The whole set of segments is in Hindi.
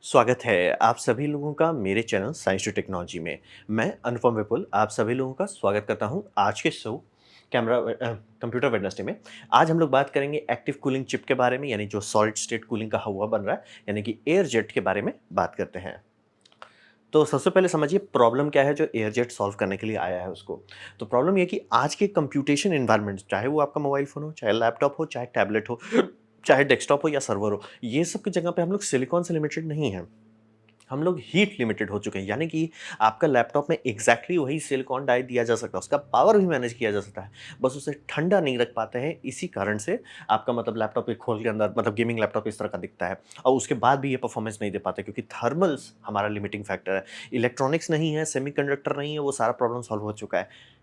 स्वागत है आप सभी लोगों का मेरे चैनल साइंस टू टेक्नोलॉजी में। मैं अनुपम विपुल आप सभी लोगों का स्वागत करता हूं आज के शो कंप्यूटर वेडनेसडे में। आज हम लोग बात करेंगे एक्टिव कूलिंग चिप के बारे में, यानी जो सॉलिड स्टेट कूलिंग का हवा बन रहा है, यानी कि एयर जेट के बारे में बात करते हैं। तो सबसे पहले समझिए प्रॉब्लम क्या है जो एयर जेट सॉल्व करने के लिए आया है उसको। तो प्रॉब्लम ये कि आज के कंप्यूटेशन एनवायरनमेंट, चाहे वो आपका मोबाइल फ़ोन हो, चाहे लैपटॉप हो, चाहे टैबलेट हो, चाहे डेस्कटॉप हो या सर्वर हो, ये सब की जगह पे हम लोग सिलिकॉन से लिमिटेड नहीं हैं। हम लोग हीट लिमिटेड हो चुके हैं, यानी कि आपका लैपटॉप में एग्जैक्टली वही सिलिकॉन डाई दिया जा सकता है, उसका पावर भी मैनेज किया जा सकता है, बस उसे ठंडा नहीं रख पाते हैं। इसी कारण से आपका मतलब लैपटॉप एक खोल के अंदर मतलब गेमिंग लैपटॉप इस तरह का दिखता है और उसके बाद भी ये परफॉर्मेंस नहीं दे पाते क्योंकि थर्मल्स हमारा लिमिटिंग फैक्टर है। इलेक्ट्रॉनिक्स नहीं है, सेमीकंडक्टर नहीं है, वो सारा प्रॉब्लम सॉल्व हो चुका है।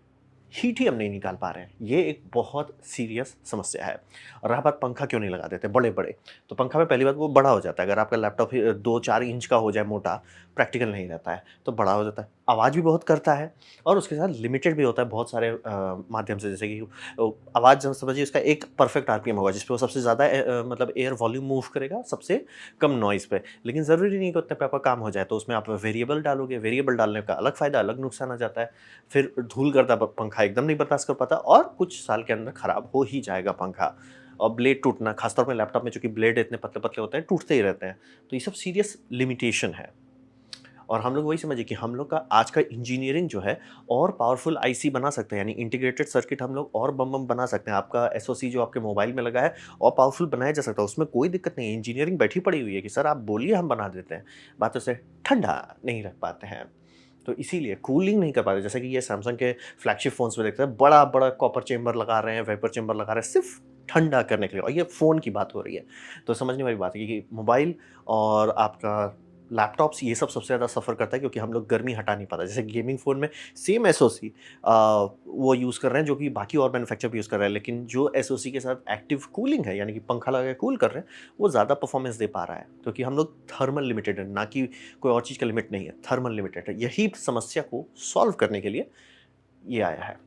हीट ही हम नहीं निकाल पा रहे हैं, ये एक बहुत सीरियस समस्या है। और रहा बात पंखा क्यों नहीं लगा देते बड़े-बड़े, तो पंखा में पहली बात वो बड़ा हो जाता है। अगर आपका लैपटॉप 2-4 इंच का हो जाए मोटा, प्रैक्टिकल नहीं रहता है, तो बड़ा हो जाता है। आवाज़ भी बहुत करता है और उसके साथ लिमिटेड भी होता है बहुत सारे माध्यम से, जैसे कि आवाज़ जब समझिए उसका एक परफेक्ट आरपीएम होगा जिस पे वो सबसे ज़्यादा मतलब एयर वॉल्यूम मूव करेगा सबसे कम नॉइज़ पे। लेकिन ज़रूरी नहीं कि उतने पे आपका काम हो जाए, तो उसमें आप वेरिएबल डालोगे, वेरिएबल डालने का अलग फ़ायदा, अलग नुकसान आ जाता है। फिर धूल-गर्दा प पंखा एकदम नहीं बर्दाश्त कर पाता और कुछ साल के अंदर खराब हो ही जाएगा पंखा। और ब्लेड टूटना, खासतौर पे लैपटॉप में चूँकि ब्लेड इतने पतले-पतले होते हैं, टूटते ही रहते हैं। तो ये सब सीरियस लिमिटेशन है। और हम लोग वही समझिए कि हम लोग का आज का इंजीनियरिंग जो है और पावरफुल आईसी बना सकते हैं, यानी इंटीग्रेटेड सर्किट हम लोग और बम-बम बना सकते हैं। आपका एसओसी जो आपके मोबाइल में लगा है और पावरफुल बनाया जा सकता है, उसमें कोई दिक्कत नहीं है। इंजीनियरिंग बैठी पड़ी हुई है कि सर आप बोलिए हम बना देते हैं। बात उसे ठंडा नहीं रख पाते हैं। तो इसीलिए कूलिंग नहीं कर पाते। जैसे कि ये सैमसंग के फ्लैगशिप फ़ोन्स में देखते हैं, बड़ा-बड़ा कॉपर चेंबर लगा रहे हैं, वेपर चेंबर लगा रहे हैं, सिर्फ़ ठंडा करने के लिए, और ये फ़ोन की बात हो रही है। तो समझने वाली बात है कि मोबाइल और आपका लैपटॉप्स ये सब सबसे ज़्यादा सफ़र करता है क्योंकि हम लोग गर्मी हटा नहीं पाते। जैसे गेमिंग फ़ोन में सेम एसओसी वो यूज़ कर रहे हैं जो कि बाकी और मैन्युफैक्चरर भी यूज़ कर रहे हैं, लेकिन जो एसओसी के साथ एक्टिव कूलिंग है, यानी कि पंखा लगा के कूल कर रहे हैं, वो ज़्यादा परफ़ॉर्मेंस दे पा रहा है क्योंकि हम लोग थर्मल लिमिटेड है, ना कि कोई और चीज़ का लिमिट नहीं है, थर्मल लिमिटेड है। यही समस्या को सॉल्व करने के लिए ये आया है।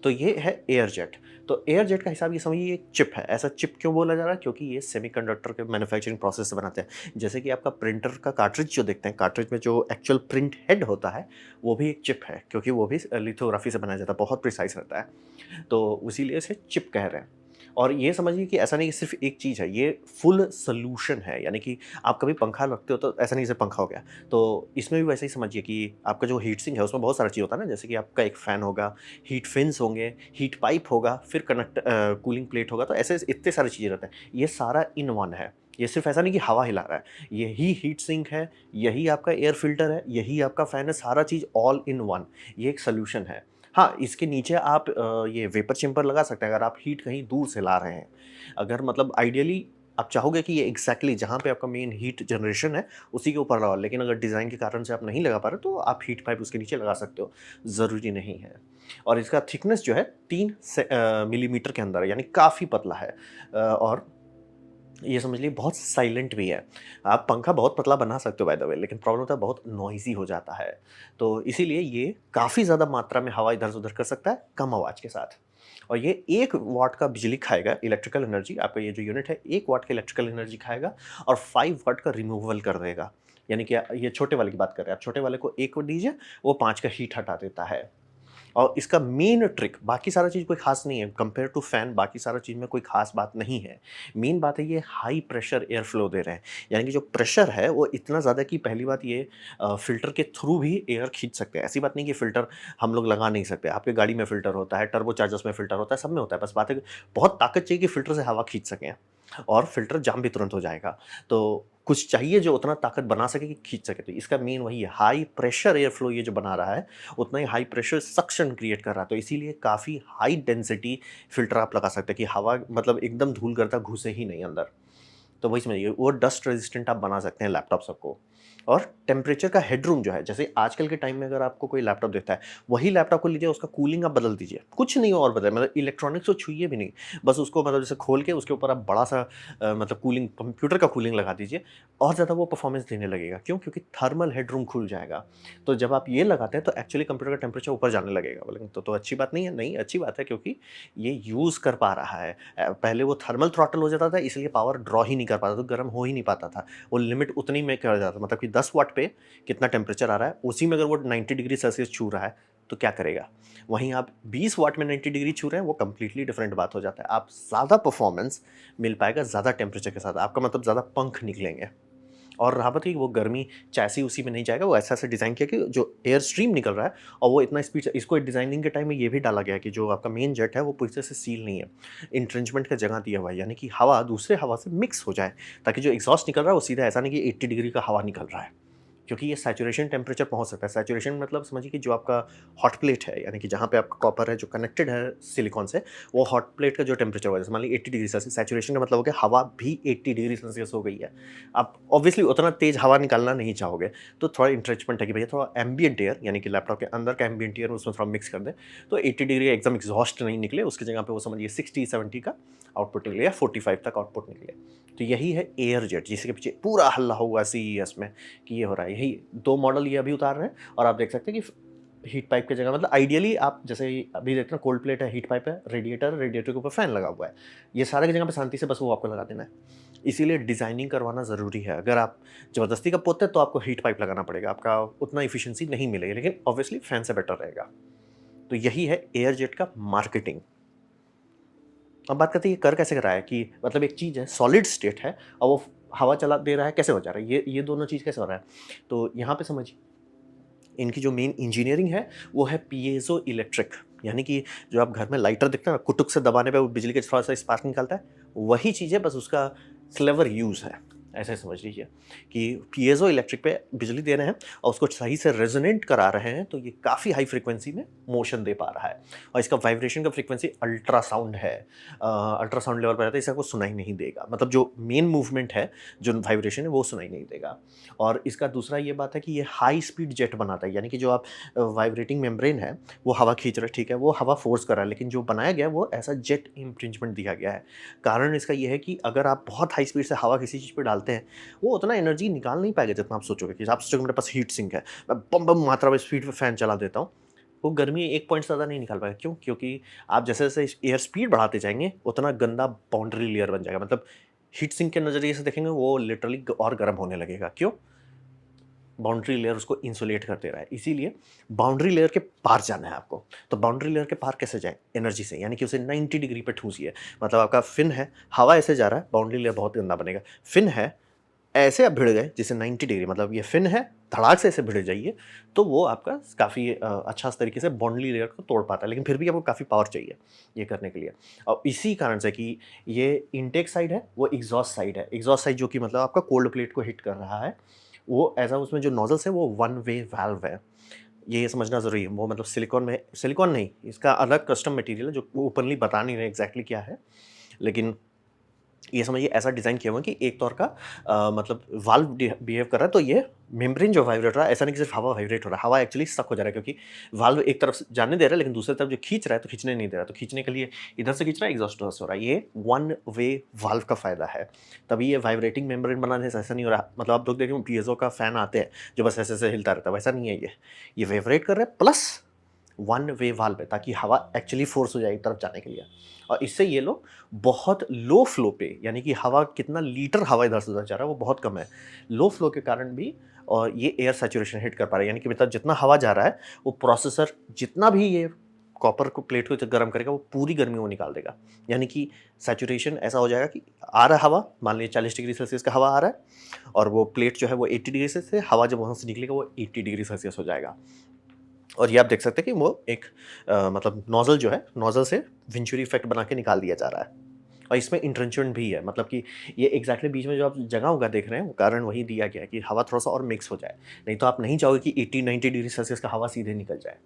तो ये है एयर जेट। तो एयर जेट का हिसाब ये समझिए ये एक चिप है। ऐसा चिप क्यों बोला जा रहा है? क्योंकि ये सेमीकंडक्टर के मैन्युफैक्चरिंग प्रोसेस से बनाते हैं। जैसे कि आपका प्रिंटर का कार्ट्रिज जो देखते हैं, कार्ट्रिज में जो एक्चुअल प्रिंट हेड होता है, वो भी एक चिप है क्योंकि वो भी लिथोग्राफी से बनाया जाता है, बहुत प्रिसाइज़ रहता है। तो इसीलिए इसे चिप कह रहे हैं। और ये समझिए कि ऐसा नहीं कि सिर्फ़ एक चीज़ है, ये फुल सॉल्यूशन है, यानी कि आप कभी पंखा रखते हो तो ऐसा नहीं जैसे पंखा हो गया। तो इसमें भी वैसे ही समझिए कि आपका जो हीट सिंक है उसमें बहुत सारा चीज़ होता है ना, जैसे कि आपका एक फ़ैन होगा, हीट फिन्स होंगे, हीट पाइप होगा, फिर कूलिंग प्लेट होगा, तो ऐसे इतने सारी चीज़ें रहते हैं। ये सारा इन वन है। ये सिर्फ़ ऐसा नहीं कि हवा हिला रहा है, यही हीट सिंक है, यही आपका एयर फ़िल्टर है, यही आपका फ़ैन है, सारा चीज़ ऑल इन वन। ये एक सॉल्यूशन है। हाँ, इसके नीचे आप ये वेपर चेम्बर लगा सकते हैं अगर आप हीट कहीं दूर से ला रहे हैं। अगर मतलब आइडियली आप चाहोगे कि ये एग्ज़ैक्टली जहाँ पे आपका मेन हीट जनरेशन है, उसी के ऊपर लगाओ, लेकिन अगर डिज़ाइन के कारण से आप नहीं लगा पा रहे, तो आप हीट पाइप उसके नीचे लगा सकते हो, ज़रूरी नहीं है। और इसका थिकनेस जो है 3 मिलीमीटर के अंदर है, यानी काफ़ी पतला है। और ये समझ लीजिए बहुत साइलेंट भी है। आप पंखा बहुत पतला बना सकते हो बाय द वे, लेकिन प्रॉब्लम होता है बहुत नॉइज़ी हो जाता है। तो इसीलिए ये काफ़ी ज़्यादा मात्रा में हवा इधर से उधर कर सकता है, कम आवाज़ के साथ। और ये 1 वाट का बिजली खाएगा, इलेक्ट्रिकल एनर्जी, आपका ये जो यूनिट है 1 वाट की इलेक्ट्रिकल एनर्जी खाएगा और 5 वाट का रिमूवल कर देगा। यानी कि ये छोटे वाले की बात कर रहे हैं, आप छोटे वाले को 1 को दीजिए, वो 5 का हीट हटा देता है। और इसका मेन ट्रिक, बाकी सारा चीज़ कोई ख़ास नहीं है, कंपेयर टू फैन बाकी सारा चीज़ में कोई ख़ास बात नहीं है। मेन बात है ये हाई प्रेशर एयर फ्लो दे रहे हैं। यानी कि जो प्रेशर है वो इतना ज़्यादा कि पहली बात ये फ़िल्टर के थ्रू भी एयर खींच सकते हैं। ऐसी बात नहीं कि फ़िल्टर हम लोग लगा नहीं सकते। आपके गाड़ी में फ़िल्टर होता है, टर्बो चार्जर्स में फ़िल्टर होता है, सब में होता है। बस बात है कि बहुत ताकत चाहिए कि फ़िल्टर से हवा खींच सकें और फ़िल्टर जाम भी तुरंत हो जाएगा। तो कुछ चाहिए जो उतना ताकत बना सके कि खींच सके। तो इसका मेन वही है, हाई प्रेशर एयर फ्लो ये जो बना रहा है, उतना ही हाई प्रेशर सक्शन क्रिएट कर रहा है। तो इसीलिए काफ़ी हाई डेंसिटी फ़िल्टर आप लगा सकते हैं कि हवा मतलब एकदम धूल-गर्दा घुसे ही नहीं अंदर। तो वही समझिए, वो डस्ट रेजिस्टेंट आप बना सकते हैं लैपटॉप सबको। और टेम्परेचर का हेडरूम जो है, जैसे आजकल के टाइम में अगर आपको कोई लैपटॉप देता है, वही लैपटॉप को लीजिए, उसका कूलिंग आप बदल दीजिए। कुछ नहीं और बदले, मतलब इलेक्ट्रॉनिक्स को छुइए भी नहीं। बस उसको मतलब जैसे खोल के उसके ऊपर आप बड़ा-सा मतलब कूलिंग, कंप्यूटर का कूलिंग लगा दीजिए और ज़्यादा वो परफॉर्मेंस देने लगेगा। क्यों? क्योंकि थर्मल हेडरूम खुल जाएगा। तो जब आप ये लगाते हैं तो एक्चुअली कंप्यूटर का टेम्परेचर ऊपर जाने लगेगा। बोलेंगे तो अच्छी बात नहीं है। नहीं, अच्छी बात है क्योंकि ये यूज़ कर पा रहा है। पहले वो थर्मल थ्रॉटल हो जाता था, इसलिए पावर ड्रॉ ही नहीं कर पाता, तो गर्म हो ही नहीं पाता था। वो लिमिट उतनी में कर जाता, मतलब कि 10 वाट पे कितना टेम्परेचर आ रहा है, उसी में अगर वो 90 डिग्री सेल्सियस छू रहा है तो क्या करेगा। वहीं आप 20 वाट में 90 डिग्री छू रहे हैं, वो कंप्लीटली डिफरेंट बात हो जाता है। आप ज़्यादा परफॉर्मेंस मिल पाएगा ज़्यादा टेम्परेचर के साथ, आपका मतलब ज़्यादा पंख निकलेंगे। और रहा बात कि वो गर्मी चैसी उसी में नहीं जाएगा, वो ऐसा डिज़ाइन किया कि जो एयर स्ट्रीम निकल रहा है और वो इतना स्पीड से, इसको डिज़ाइनिंग के टाइम में ये भी डाला गया है कि जो आपका मेन जेट है वो पूरी तरह से सील नहीं है, इंट्रेंचमेंट का जगह दिया हुआ है, यानी कि हवा दूसरे हवा से मिक्स हो जाए, ताकि जो एग्जॉस्ट निकल रहा है वो सीधा ऐसा नहीं कि 80 डिग्री का हवा निकल रहा है, क्योंकि ये सैचुरेशन टेम्परेचर पहुंच सकता है। सैचुरेशन मतलब समझिए कि जो आपका हॉट प्लेट है, यानी कि जहाँ पे आपका कॉपर है जो कनेक्टेड है सिलिकॉन से, वो हॉट प्लेट का जो टेम्परेचर होगा, जैसे मान लीजिए 80 डिग्री सेल्सियस, सैचुरेशन का मतलब हो गया हवा भी 80 डिग्री सेल्सियस हो गई है। आप ऑब्वियसली उतना तेज हवा निकालना नहीं चाहोगे, तो थोड़ा इंट्रेंचमेंट है कि भैया थोड़ा एम्बियंट एयर, यानी कि लैपटॉप के अंदर का एम्बियंट एयर उसमें थोड़ा मिक्स कर दें, तो 80 डिग्री एकदम एग्जॉस्ट नहीं निकले, उसकी जगह पे वो समझिए 60-70 का आउटपुट निकले या 45 तक आउटपुट निकले। तो यही है एयर जेट, जिसके पीछे पूरा हल्ला हुआ CES में कि ये हो रहा है। यही 2 मॉडल ये अभी उतार रहे हैं, और आप देख सकते हैं कि हीट पाइप की जगह, मतलब आइडियली आप जैसे अभी देखते हैं कोल्ड प्लेट है, हीट पाइप है, रेडिएटर के ऊपर फैन लगा हुआ है, ये सारे की जगह पे शांति से बस वो आपको लगा देना है। इसीलिए डिज़ाइनिंग करवाना ज़रूरी है। अगर आप ज़बरदस्ती का पोतते हैं तो आपको हीट पाइप लगाना पड़ेगा, आपका उतना एफिशिएंसी नहीं मिलेगी, लेकिन ऑब्वियसली फैन से बेटर रहेगा। तो यही है एयर जेट का मार्केटिंग। अब बात करते हैं ये कर कैसे रहा है, कि मतलब एक चीज़ है सॉलिड स्टेट है और वो हवा चला दे रहा है, कैसे हो जा रहा है, ये दोनों चीज़ कैसे हो रहा है। तो यहाँ पे समझिए इनकी जो मेन इंजीनियरिंग है वो है पीएज़ो इलेक्ट्रिक, यानी कि जो आप घर में लाइटर देखते हैं ना, कुटुक से दबाने पे वो बिजली का थोड़ा सा स्पार्क निकालता है, वही चीज़ है, बस उसका क्लेवर यूज़ है। ऐसे समझ लीजिए कि पीएज़ो इलेक्ट्रिक पे बिजली दे रहे हैं और उसको सही से रेजोनेट करा रहे हैं, तो ये काफ़ी हाई फ्रीक्वेंसी में मोशन दे पा रहा है, और इसका वाइब्रेशन का फ्रीक्वेंसी अल्ट्रासाउंड है। अल्ट्रासाउंड लेवल पर रहता है, इसका कुछ सुनाई नहीं देगा, मतलब जो मेन मूवमेंट है, जो वाइब्रेशन है वो सुनाई नहीं देगा। और इसका दूसरा ये बात है कि ये हाई स्पीड जेट बनाता है, यानी कि जो आप वाइब्रेटिंग मेम्ब्रेन है वो हवा खींच रहा है, ठीक है, वो हवा फोर्स कर रहा है, लेकिन जो बनाया गया है वो ऐसा जेट इम्प्रिंचमेंट दिया गया है। कारण इसका ये है कि अगर आप बहुत हाई स्पीड से हवा किसी चीज़ पे डालते हैं, वो उतना एनर्जी निकाल नहीं पाएगा जितना आप सोचोगे। कि आप सोचोगे मेरे पास हीट सिंक है, मैं बम बम मात्रा में स्पीड पे फैन चला देता हूँ, वो गर्मी 1 पॉइंट से ज़्यादा नहीं निकाल पाएगा। क्यों? क्योंकि आप जैसे-जैसे एयर स्पीड बढ़ाते जाएँगे, उतना गंदा बाउंड्री लेयर बन जाएगा। मतलब हीट सिंक के नज़रिए से देखेंगे वो लिटरली और गर्म होने लगेगा। क्यों? बाउंड्री लेयर उसको इंसुलेट कर दे रहा है। इसीलिए बाउंड्री लेयर के पार जाना है आपको। तो बाउंड्री लेयर के पार कैसे जाएँ? एनर्जी से, यानी कि उसे 90 डिग्री पे ठूँसिए। मतलब आपका फिन है, हवा ऐसे जा रहा है, बाउंड्री लेयर बहुत गंदा बनेगा। फिन है, ऐसे आप भिड़ गए जिससे 90 डिग्री, मतलब ये फिन है, धड़ाक से ऐसे भिड़ जाइए, तो वो आपका काफ़ी अच्छा तरीके से बाउंड्री लेयर को तोड़ पाता है। लेकिन फिर भी आपको काफ़ी पावर चाहिए ये करने के लिए। और इसी कारण से कि ये इनटेक साइड है, वो एग्ज़ॉस्ट साइड है। एग्ज़ॉस्ट साइड जो कि मतलब आपका कोल्ड प्लेट को हिट कर रहा है, वो ऐसा उसमें जो नोज़ल्स है वो वन वे वाल्व है। ये समझना ज़रूरी है। वो मतलब सिलिकॉन नहीं, इसका अलग कस्टम मटेरियल है जो वो ओपनली बता नहीं रहे एग्ज़ैक्टली क्या है। लेकिन ये समझिए ऐसा डिज़ाइन किया हुआ है कि एक तौर का मतलब वाल्व बिहेव कर रहा है, तो ये मेम्ब्रेन जो वाइब्रेट हो रहा है, ऐसा नहीं कि सिर्फ हवा वाइब्रेट हो रहा है, हवा एक्चुअली स्टक हो जा रहा है, क्योंकि वाल्व एक तरफ से जाने दे रहा है, लेकिन दूसरी तरफ जो खींच रहा है तो खींचने नहीं दे रहा है। तो खींचने के लिए इधर से खींच रहा है, एग्जॉस्ट हो रहा है। ये वन वे वाल्व का फ़ायदा है, तभी ये वाइब्रेटिंग मेम्ब्रेन बनाने से ऐसा नहीं हो रहा। मतलब आप लोग देखें पीएसओ का फ़ैन आते हैं जो बस ऐसे ऐसे हिलता रहता है, वैसा नहीं है ये वाइब्रेट कर रहा है प्लस वन वे वाल्व है, ताकि हवा एक्चुअली फोर्स हो जाए एक तरफ जाने के लिए। और इससे ये लोग बहुत लो फ्लो पे, यानी कि हवा कितना लीटर हवा इधर से उधर जा रहा है वो बहुत कम है, लो फ्लो के कारण भी। और ये एयर सैचुरेशन हिट कर पा रहा है, यानी कि मतलब जितना हवा जा रहा है वो प्रोसेसर जितना भी ये कॉपर को प्लेट को गर्म करेगा वो पूरी गर्मी वो निकाल देगा। यानी कि सैचुरेशन ऐसा हो जाएगा कि आ रहा है हवा, मान लीजिए 40 डिग्री सेल्सियस का हवा आ रहा है, और वो प्लेट जो है वो 80 डिग्री से हवा जब वहाँ से निकलेगा वो 80 डिग्री सेल्सियस हो जाएगा। और ये आप देख सकते हैं कि वो एक मतलब नोज़ल जो है, नोज़ल से वेंचुरी इफ़ेक्ट बना के निकाल दिया जा रहा है। और इसमें इंट्रेंचमेंट भी है, मतलब कि ये एग्ज़ैक्टली बीच में जो आप जगह होगा देख रहे हैं, वो कारण वही दिया गया है कि हवा थोड़ा-सा और मिक्स हो जाए। नहीं तो आप नहीं चाहोगे कि 80-90 डिग्री सेल्सियस का हवा सीधे निकल जाए।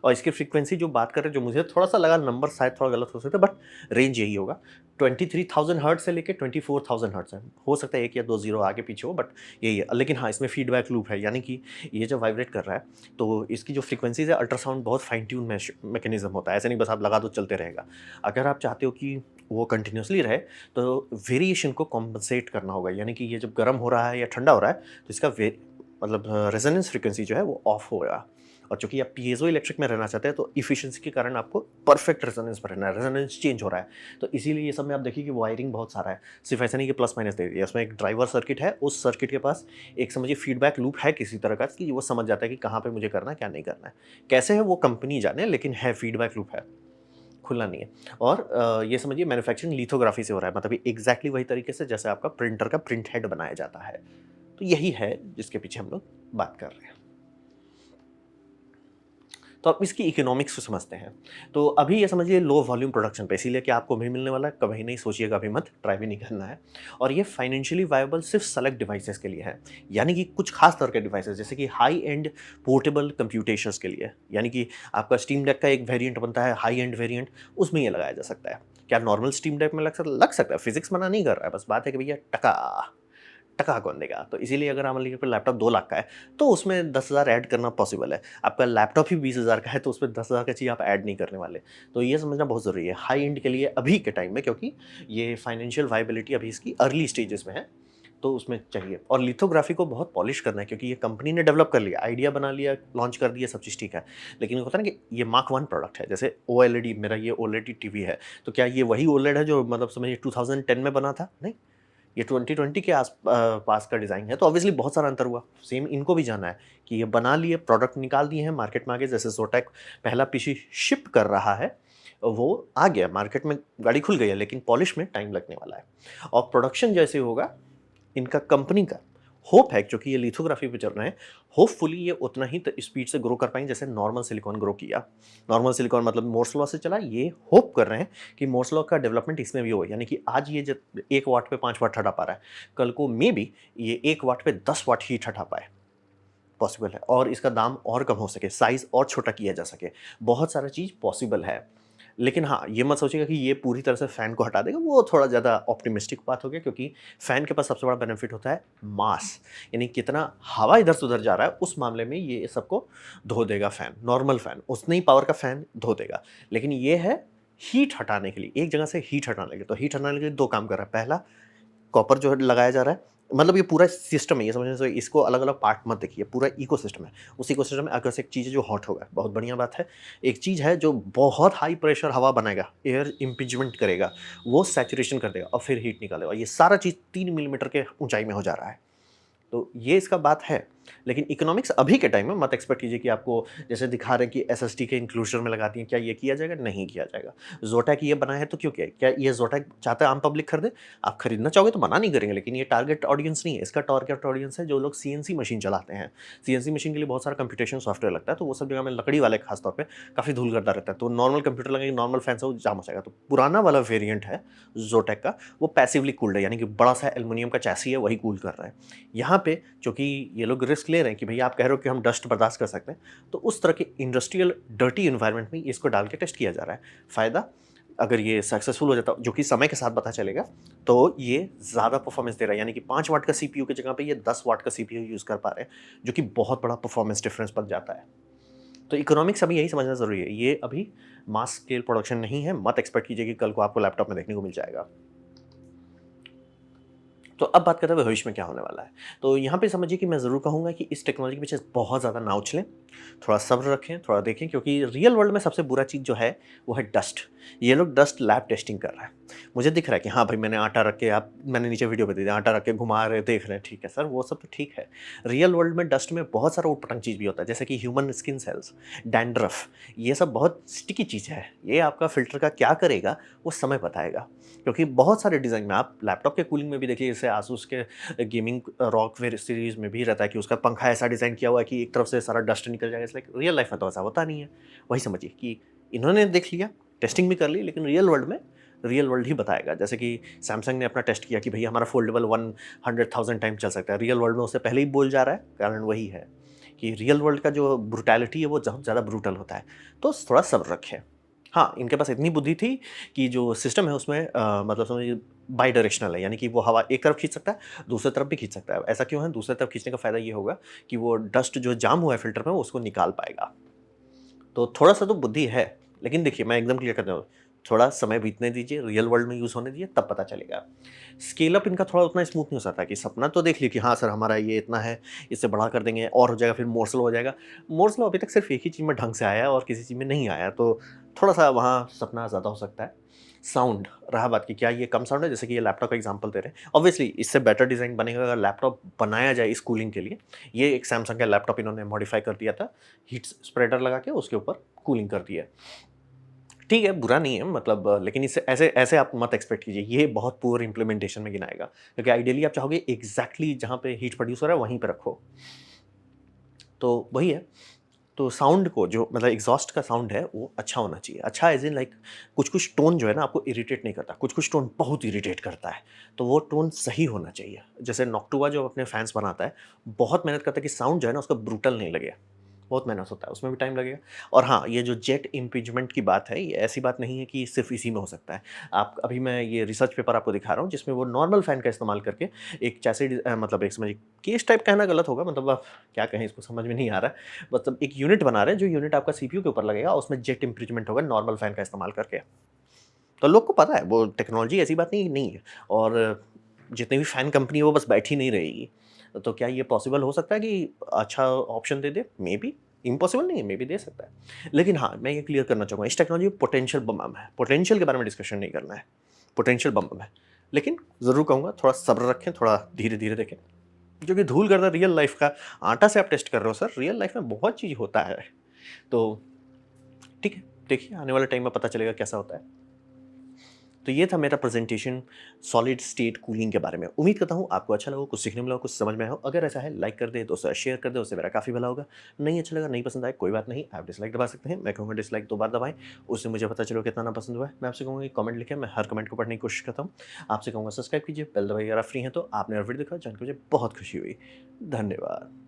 और इसकी फ्रीक्वेंसी जो बात कर रहे हैं, जो मुझे थोड़ा-सा लगा, नंबर शायद थोड़ा गलत हो सकता है, बट रेंज यही होगा। 23,000 हर्ट्ज़ से लेके 24,000 हर्ट्ज़ है। हो सकता है 1 या 2 ज़ीरो आगे पीछे हो, बट यही है। लेकिन हाँ, इसमें फीडबैक लूप है, यानी कि ये जब वाइब्रेट कर रहा है, तो इसकी जो फ्रीक्वेंसीज़ है, अल्ट्रासाउंड बहुत फाइन ट्यून मैकेनिज़्म होता है। ऐसे नहीं बस आप लगा दो चलते रहेगा। अगर आप चाहते हो कि वो कंटिन्यूअसली रहे, तो वेरिएशन को कॉम्पेंसेट करना होगा, यानी कि ये जब गर्म हो रहा है या ठंडा हो रहा है, तो इसका मतलब रेजोनेंस फ्रीक्वेंसी जो है वो ऑफ होगा। और चूंकि आप पीएजो इलेक्ट्रिक में रहना चाहते हैं तो इफिशिएंसी के कारण आपको परफेक्ट रेजोनेंस पर रहना है, रेजोनेंस चेंज हो रहा है। तो इसीलिए ये सब में आप देखिए कि वायरिंग बहुत सारा है, सिर्फ ऐसा नहीं कि प्लस माइनस दे दिया। उसमें एक ड्राइवर सर्किट है, उस सर्किट के पास एक समझिए फीडबैक लूप है किसी तरह का, कि वो समझ जाता है कि कहाँ पे मुझे करना है क्या नहीं करना है। कैसे है वो कंपनी जाने, लेकिन है फीडबैक लूप है, खुला नहीं है। और ये समझिए मैन्युफैक्चरिंग लिथोग्राफी से हो रहा है, मतलब एग्जैक्टली वही तरीके से जैसे आपका प्रिंटर का प्रिंट हेड बनाया जाता है। तो यही है जिसके पीछे हम लोग बात कर रहे हैं। तो अब इसकी इकोनॉमिक्स को समझते हैं। तो अभी ये समझिए लो वॉल्यूम प्रोडक्शन पे, इसीलिए कि आपको भी मिलने वाला है, कभी नहीं सोचिएगा, अभी मत, ट्राई भी नहीं करना है। और ये फाइनेंशियली वायबल सिर्फ सेलेक्ट डिवाइसेस के लिए है, यानी कि कुछ खास तरह के डिवाइसेस, जैसे कि हाई एंड पोर्टेबल कंप्यूटेशंस के लिए। यानी कि आपका स्टीम डेक का एक वेरिएंट बनता है, हाई एंड वेरिएंट, उसमें ये लगाया जा सकता है। क्या नॉर्मल स्टीम डेक में लग सकता है, फिजिक्स मना नहीं कर रहा है, बस बात है कि भैया टका टका कौन देगा। तो इसीलिए अगर मान लीजिए लैपटॉप 2 लाख का है तो उसमें 10,000 ऐड करना पॉसिबल है। आपका लैपटॉप ही 20,000 का है तो उसमें 10,000 का चीज़ आप ऐड नहीं करने वाले। तो ये समझना बहुत ज़रूरी है हाई एंड के लिए अभी के टाइम में, क्योंकि ये फाइनेंशियल वायबिलिटी अभी इसकी अर्ली स्टेजेस में है, तो उसमें चाहिए। और लिथोग्राफी को बहुत पॉलिश करना है, क्योंकि ये कंपनी ने डेवलप कर लिया, आइडिया बना लिया, लॉन्च कर दिया, सब चीज़ ठीक है। लेकिन होता है ना कि ये मार्क 1 प्रोडक्ट है, जैसे ओएलईडी, मेरा ये ओएलईडी टीवी है, तो क्या ये वही ओलेड है जो मतलब समझिए 2010 में बना था? नहीं, ये 2020 के पास का डिज़ाइन है, तो ऑब्वियसली बहुत सारा अंतर हुआ। सेम इनको भी जाना है कि ये बना लिए, प्रोडक्ट निकाल दिए हैं मार्केट में आगे, जैसे जोटेक पहला पीसी शिप कर रहा है, वो आ गया मार्केट में, गाड़ी खुल गई है, लेकिन पॉलिश में टाइम लगने वाला है। और प्रोडक्शन जैसे होगा इनका, कंपनी का होप है, क्योंकि ये लिथोग्राफी पे चल रहे हैं, होपफुली ये उतना ही स्पीड से ग्रो कर पाएंगे जैसे नॉर्मल सिलिकॉन ग्रो किया। नॉर्मल सिलिकॉन मतलब मोर्स लॉ से चला, ये होप कर रहे हैं कि मोर्स लॉ का डेवलपमेंट इसमें भी हो, यानी कि आज ये जब 1 वाट पे 5 वाट हटा पा रहा है, कल को मे बी ये 1 वाट पे 10 वाट हीट हटा पाए, पॉसिबल है। और इसका दाम और कम हो सके, साइज और छोटा किया जा सके, बहुत सारा चीज़ पॉसिबल है। लेकिन हाँ, ये मत सोचिएगा कि ये पूरी तरह से फ़ैन को हटा देगा, वो थोड़ा ज़्यादा ऑप्टिमिस्टिक बात हो गया, क्योंकि फ़ैन के पास सबसे बड़ा बेनिफिट होता है मास, यानी कितना हवा इधर से उधर जा रहा है, उस मामले में ये सबको धो देगा फ़ैन, नॉर्मल फ़ैन उतनी ही पावर का फ़ैन धो देगा। लेकिन ये है हीट हटाने के लिए, एक जगह से हीट हटाने के लिए। तो हीट हटाने के लिए 2 काम कर रहा है। पहला, कॉपर जो है लगाया जा रहा है, मतलब ये पूरा सिस्टम है, ये समझने से इसको अलग अलग पार्ट मत देखिए, पूरा इकोसिस्टम है। उस इकोसिस्टम में अगर से एक चीज़ है जो हॉट होगा, बहुत बढ़िया बात है। एक चीज़ है जो बहुत हाई प्रेशर हवा बनाएगा, एयर इम्पिंजमेंट करेगा, वो सैचुरेशन कर देगा और फिर हीट निकालेगा। ये सारा चीज़ 3 मिलीमीटर के ऊंचाई में हो जा रहा है। तो ये इसका बात है। लेकिन इकोनॉमिक्स अभी के टाइम में मत एक्सपेक्ट कीजिए कि आपको जैसे दिखा रहे हैं कि एसएसडी के इंक्लूजर में लगा दिए, क्या ये किया जाएगा? नहीं किया जाएगा। ज़ोटैक ये बनाया है तो क्यों किया है? क्या ये ज़ोटैक चाहता है आम पब्लिक खरीदे? आप खरीदना चाहोगे तो मना नहीं करेंगे, लेकिन ये टारगेट ऑडियंस नहीं है। इसका टारगेट ऑडियंस है जो लोग सीएनसी मशीन चलाते हैं। सीएनसी मशीन के लिए बहुत सारा कंप्यूटेशन सॉफ्टवेयर लगता है, तो वो सब जगह में लकड़ी वाले खास तौर पे काफ़ी धूल गर्दा रहता है। तो नॉर्मल कंप्यूटर लगेंगे, नॉर्मल फैन से वो जाम हो जाएगा। तो पुराना वाला वेरिएंट है ज़ोटैक का, वो पैसिवली कूल्ड है, यानी कि बड़ा सा एल्युमिनियम का चैसी है, वही कूल कर रहा है। यहाँ पे चूँकि ये लोग रिस्क ले रहे हैं कि भैया आप कह रहे हो कि हम डस्ट बर्दाश्त कर सकते हैं, तो उस तरह के इंडस्ट्रियल डर्टी एनवायरनमेंट में इसको डाल के टेस्ट किया जा रहा है। फ़ायदा, अगर ये सक्सेसफुल हो जाता, जो कि समय के साथ पता चलेगा, तो ये ज़्यादा परफॉर्मेंस दे रहा है, यानी कि 5 वाट का सीपीयू की जगह पे ये 10 वाट का सीपीयू यूज़ कर पा रहे हैं, जो कि बहुत बड़ा परफॉर्मेंस डिफरेंस बन जाता है। तो इकोनॉमिक्स अभी यही समझना ज़रूरी है। ये अभी मास स्केल प्रोडक्शन नहीं है, मत एक्सपेक्ट कीजिए कि कल को आपको लैपटॉप में देखने को मिल जाएगा। तो अब बात करते हैं भविष्य में क्या होने वाला है। तो यहाँ पे समझिए कि मैं ज़रूर कहूँगा कि इस टेक्नोलॉजी के पीछे बहुत ज़्यादा ना उछलें, थोड़ा सब्र रखें, थोड़ा देखें, क्योंकि रियल वर्ल्ड में सबसे बुरा चीज़ जो है वो है डस्ट। ये लोग डस्ट लैब टेस्टिंग कर रहा है। मुझे दिख रहा है कि हाँ भाई, मैंने आटा रख के, आप मैंने नीचे वीडियो पे दे दिया, आटा रख के घुमा रहे, देख रहे हैं, ठीक है सर, वो सब तो ठीक है। रियल वर्ल्ड में डस्ट में बहुत सारा ऊटपटांग चीज़ भी होता है, जैसे कि ह्यूमन स्किन सेल्स, डैंड्रफ, ये सब बहुत स्टिकी चीज़ है। ये आपका फ़िल्टर का क्या करेगा वो समय बताएगा, क्योंकि बहुत सारे डिज़ाइन में आप लैपटॉप के कूलिंग में भी देखिए, जैसे आसूस के गेमिंग रॉकवेयर सीरीज़ में भी रहता है कि उसका पंखा ऐसा डिज़ाइन किया हुआ है कि एक तरफ से सारा डस्ट निकल जाएगा। इट्स लाइक रियल लाइफ में तो ऐसा होता नहीं है। वही समझिए कि इन्होंने देख लिया, टेस्टिंग भी कर ली, लेकिन रियल वर्ल्ड में रियल वर्ल्ड ही बताएगा। जैसे कि सैमसंग ने अपना टेस्ट किया कि भैया हमारा फोल्डेबल 100,000 टाइम चल सकता है, रियल वर्ल्ड में उससे पहले ही बोल जा रहा है। कारण वही है कि रियल वर्ल्ड का जो ब्रूटैलिटी है वो बहुत ज़्यादा ब्रूटल होता है। तो थोड़ा सब्र रखें। हाँ, इनके पास इतनी बुद्धि थी कि जो सिस्टम है उसमें मतलब समझिए बाई डायरेक्शनल है, यानी कि वो हवा एक तरफ खींच सकता है, दूसरी तरफ भी खींच सकता है। ऐसा क्यों है? दूसरी तरफ खींचने का फ़ायदा ये होगा कि वो डस्ट जो जाम हुआ है फ़िल्टर में, उसको निकाल पाएगा। तो थोड़ा-सा तो बुद्धि है, लेकिन देखिए मैं एकदम क्लियर कर दूँ, थोड़ा समय बीतने दीजिए, रियल वर्ल्ड में यूज़ होने दीजिए, तब पता चलेगा। स्केल अप इनका थोड़ा उतना स्मूथ नहीं हो सकता कि सपना तो देख लिया कि हाँ सर हमारा ये इतना है, इससे बड़ा कर देंगे और हो जाएगा, फिर मोर्स लो हो जाएगा। मोर्स लो अभी तक सिर्फ एक ही चीज़ में ढंग से आया है और किसी चीज़ में नहीं आया, तो थोड़ा-सा वहाँ सपना ज़्यादा हो सकता है। साउंड, रहा बात कि क्या ये कम साउंड है, जैसे कि ये लैपटॉप का एग्ज़ाम्पल दे रहे हैं। ऑब्वियसली इससे बेटर डिज़ाइन बनेगा अगर लैपटॉप बनाया जाए इस कूलिंग के लिए। ये एक सैमसंग का लैपटॉप इन्होंने मॉडिफ़ाई कर दिया था, हीट स्प्रेडर लगा के उसके ऊपर कूलिंग कर दिया है। ठीक है, बुरा नहीं है मतलब लेकिन इससे ऐसे ऐसे आप मत एक्सपेक्ट कीजिए, ये बहुत पुअर इम्प्लीमेंटेशन में गिनाएगा। क्योंकि आइडियली आप चाहोगे एग्ज़ैक्टली जहाँ पे हीट प्रोड्यूस हो रहा है वहीं पे रखो। तो वही है, तो साउंड को जो मतलब एग्ज़ॉस्ट का साउंड है वो अच्छा होना चाहिए। अच्छा ऐज़ इन लाइक कुछ-कुछ टोन जो है ना आपको इरिटेट नहीं करता, कुछ-कुछ टोन बहुत इरिटेट करता है, तो वो टोन सही होना चाहिए। जैसे नॉक्टुवा जो अपने फैन्स बनाता है, बहुत मेहनत करता है कि साउंड जो है ना उसका ब्रूटल नहीं लगे। बहुत मेहनत होता है, उसमें भी टाइम लगेगा। और हाँ, ये जो जेट इम्पीचमेंट की बात है, ये ऐसी बात नहीं है कि सिर्फ़ इसी में हो सकता है। आप अभी मैं ये रिसर्च पेपर आपको दिखा रहा हूँ, जिसमें वो नॉर्मल फ़ैन का इस्तेमाल करके एक चैसिड मतलब एक समझिए केस टाइप कहना गलत होगा, मतलब आप क्या कहें इसको समझ में नहीं आ रहा है। मतलब एक यूनिट बना रहे हैं, जो यूनिट आपका सीपीयू के ऊपर लगेगा, उसमें जेट इम्पीचमेंट होगा नॉर्मल फ़ैन का इस्तेमाल करके। तो लोग को पता है, वो टेक्नोलॉजी ऐसी बात नहीं नहीं है और जितनी भी फ़ैन कंपनी है, वो बस बैठी नहीं रहेगी। तो क्या ये पॉसिबल हो सकता है कि अच्छा ऑप्शन दे दे? मेबी, इम्पॉसिबल नहीं है, मेबी दे सकता है। लेकिन हाँ, मैं ये क्लियर करना चाहूँगा, इस टेक्नोलॉजी में पोटेंशियल बम है। पोटेंशियल के बारे में डिस्कशन नहीं करना है, पोटेंशियल बम है। लेकिन ज़रूर कहूँगा थोड़ा सब्र रखें, थोड़ा धीरे-धीरे देखें। क्योंकि धूल-गर्दा रियल लाइफ़ का आटा से आप टेस्ट कर रहे हो सर, रियल लाइफ़ में बहुत चीज़ होता है। तो ठीक है, देखिए आने वाले टाइम में पता चलेगा कैसा होता है। तो ये था मेरा प्रेजेंटेशन सॉलिड स्टेट कूलिंग के बारे में। उम्मीद करता हूँ आपको अच्छा लगा, कुछ सीखने मिला हो, कुछ समझ में आया हो। अगर ऐसा है लाइक कर दें, दोस्तों से शेयर कर दें, उससे मेरा काफ़ी भला होगा। नहीं अच्छा लगा, नहीं पसंद आया, कोई बात नहीं, आप डिसलाइक दबा सकते हैं। मैं कहूँगा डिसलाइक 2 बार दबाएँ, उससे मुझे पता चलो कितना नापसंद हुआ है। मैं आपसे कहूँगा कि कमेंट लिखें, मैं हर कमेंट को पढ़ने की कोशिश करता हूँ। आपसे कहूँगा सब्सक्राइब कीजिए, बेल दबाइए अगर आप फ्री हैं तो। आपने हर वीडियो देखा, जान के मुझे बहुत खुशी हुई। धन्यवाद।